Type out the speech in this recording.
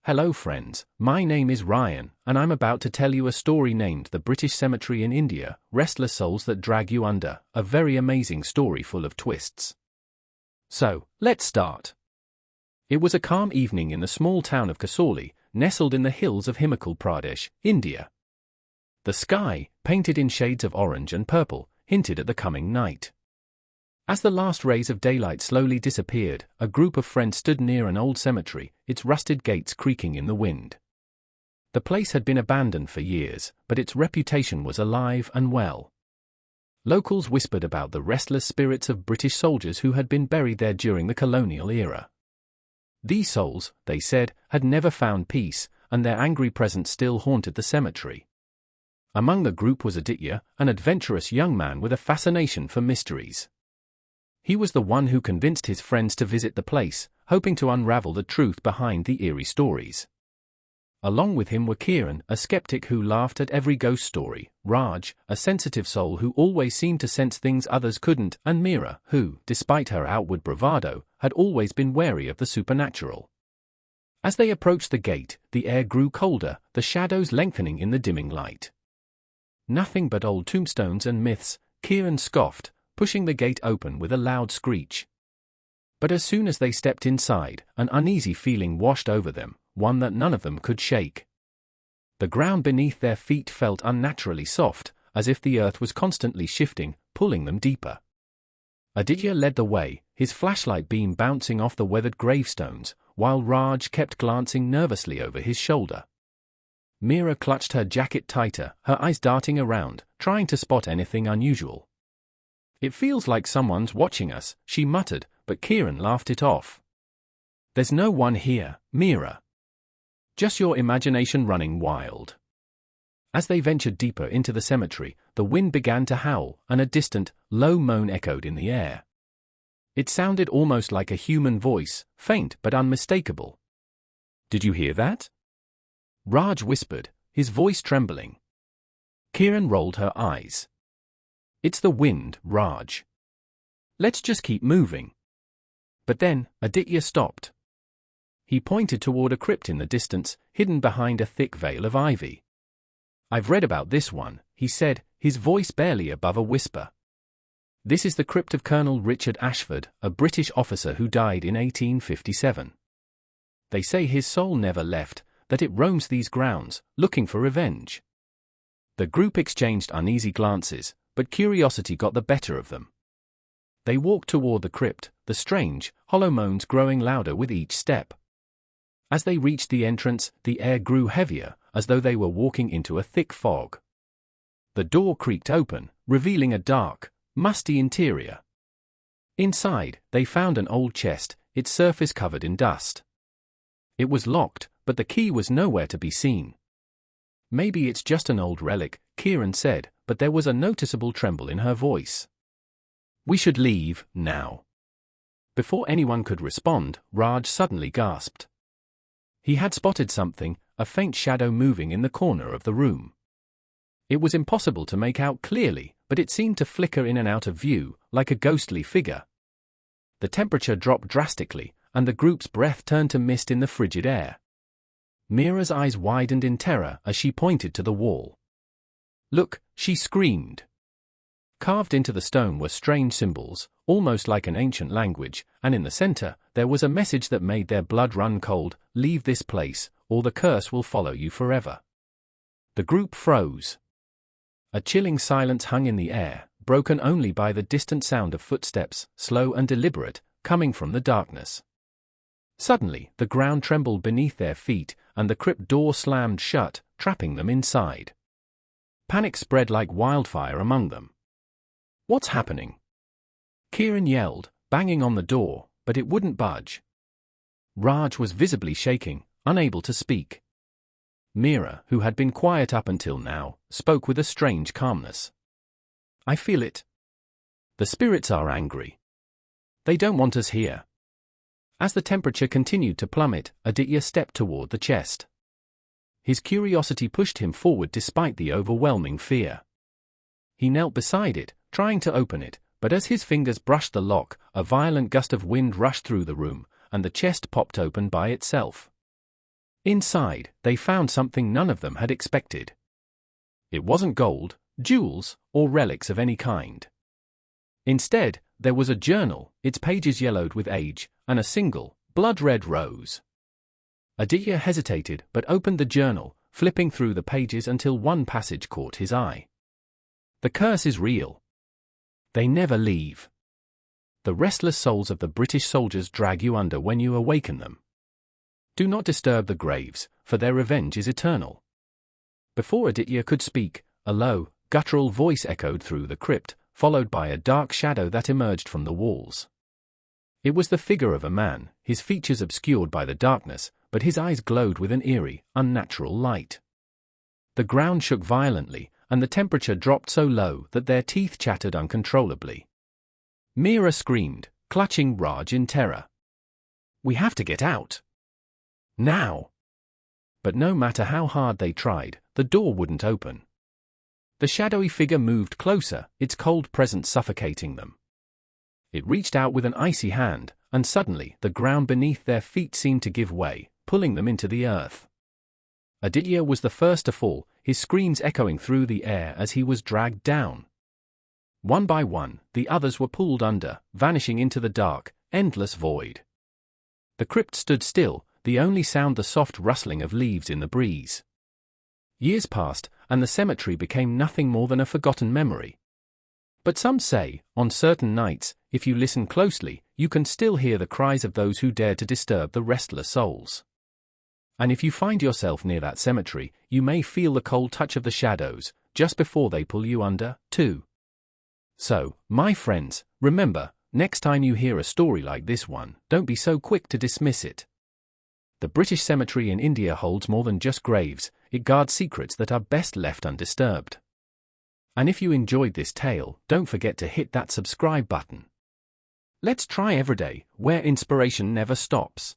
Hello friends, my name is Ryan, and I'm about to tell you a story named The British Cemetery in India, Restless Souls That Drag You Under, a very amazing story full of twists. So, let's start. It was a calm evening in the small town of Kasauli, nestled in the hills of Himachal Pradesh, India. The sky, painted in shades of orange and purple, hinted at the coming night. As the last rays of daylight slowly disappeared, a group of friends stood near an old cemetery, its rusted gates creaking in the wind. The place had been abandoned for years, but its reputation was alive and well. Locals whispered about the restless spirits of British soldiers who had been buried there during the colonial era. These souls, they said, had never found peace, and their angry presence still haunted the cemetery. Among the group was Aditya, an adventurous young man with a fascination for mysteries. He was the one who convinced his friends to visit the place, hoping to unravel the truth behind the eerie stories. Along with him were Kiran, a skeptic who laughed at every ghost story, Raj, a sensitive soul who always seemed to sense things others couldn't, and Meera, who, despite her outward bravado, had always been wary of the supernatural. As they approached the gate, the air grew colder, the shadows lengthening in the dimming light. Nothing but old tombstones and myths, Kiran scoffed, pushing the gate open with a loud screech. But as soon as they stepped inside, an uneasy feeling washed over them, one that none of them could shake. The ground beneath their feet felt unnaturally soft, as if the earth was constantly shifting, pulling them deeper. Aditya led the way, his flashlight beam bouncing off the weathered gravestones, while Raj kept glancing nervously over his shoulder. Meera clutched her jacket tighter, her eyes darting around, trying to spot anything unusual. "It feels like someone's watching us," she muttered, but Kiran laughed it off. "There's no one here, Meera. Just your imagination running wild." As they ventured deeper into the cemetery, the wind began to howl, and a distant, low moan echoed in the air. It sounded almost like a human voice, faint but unmistakable. "Did you hear that?" Raj whispered, his voice trembling. Kiran rolled her eyes. "It's the wind, Raj. Let's just keep moving." But then, Aditya stopped. He pointed toward a crypt in the distance, hidden behind a thick veil of ivy. "I've read about this one," he said, his voice barely above a whisper. "This is the crypt of Colonel Richard Ashford, a British officer who died in 1857. They say his soul never left, that it roams these grounds, looking for revenge." The group exchanged uneasy glances, but curiosity got the better of them. They walked toward the crypt, the strange, hollow moans growing louder with each step. As they reached the entrance, the air grew heavier, as though they were walking into a thick fog. The door creaked open, revealing a dark, musty interior. Inside, they found an old chest, its surface covered in dust. It was locked, but the key was nowhere to be seen. "Maybe it's just an old relic," Kiran said, but there was a noticeable tremble in her voice. "We should leave, now." Before anyone could respond, Raj suddenly gasped. He had spotted something, a faint shadow moving in the corner of the room. It was impossible to make out clearly, but it seemed to flicker in and out of view, like a ghostly figure. The temperature dropped drastically, and the group's breath turned to mist in the frigid air. Meera's eyes widened in terror as she pointed to the wall. "Look," she screamed. Carved into the stone were strange symbols, almost like an ancient language, and in the center, there was a message that made their blood run cold: "Leave this place, or the curse will follow you forever." The group froze. A chilling silence hung in the air, broken only by the distant sound of footsteps, slow and deliberate, coming from the darkness. Suddenly, the ground trembled beneath their feet, and the crypt door slammed shut, trapping them inside. Panic spread like wildfire among them. "What's happening?" Kiran yelled, banging on the door, but it wouldn't budge. Raj was visibly shaking, unable to speak. Meera, who had been quiet up until now, spoke with a strange calmness. "I feel it. The spirits are angry. They don't want us here." As the temperature continued to plummet, Aditya stepped toward the chest. His curiosity pushed him forward despite the overwhelming fear. He knelt beside it, trying to open it, but as his fingers brushed the lock, a violent gust of wind rushed through the room, and the chest popped open by itself. Inside, they found something none of them had expected. It wasn't gold, jewels, or relics of any kind. Instead, there was a journal, its pages yellowed with age, and a single, blood-red rose. Aditya hesitated but opened the journal, flipping through the pages until one passage caught his eye. The curse is real. They never leave. The restless souls of the British soldiers drag you under when you awaken them. Do not disturb the graves, for their revenge is eternal. Before Aditya could speak, a low, guttural voice echoed through the crypt, followed by a dark shadow that emerged from the walls. It was the figure of a man, his features obscured by the darkness, but his eyes glowed with an eerie, unnatural light. The ground shook violently, and the temperature dropped so low that their teeth chattered uncontrollably. Meera screamed, clutching Raj in terror. "We have to get out. Now!" But no matter how hard they tried, the door wouldn't open. The shadowy figure moved closer, its cold presence suffocating them. It reached out with an icy hand, and suddenly the ground beneath their feet seemed to give way, pulling them into the earth. Aditya was the first to fall, his screams echoing through the air as he was dragged down. One by one, the others were pulled under, vanishing into the dark, endless void. The crypt stood still, the only sound the soft rustling of leaves in the breeze. Years passed, and the cemetery became nothing more than a forgotten memory. But some say, on certain nights, if you listen closely, you can still hear the cries of those who dare to disturb the restless souls. And if you find yourself near that cemetery, you may feel the cold touch of the shadows, just before they pull you under, too. So, my friends, remember, next time you hear a story like this one, don't be so quick to dismiss it. The British cemetery in India holds more than just graves, it guards secrets that are best left undisturbed. And if you enjoyed this tale, don't forget to hit that subscribe button. Let's try every day, where inspiration never stops.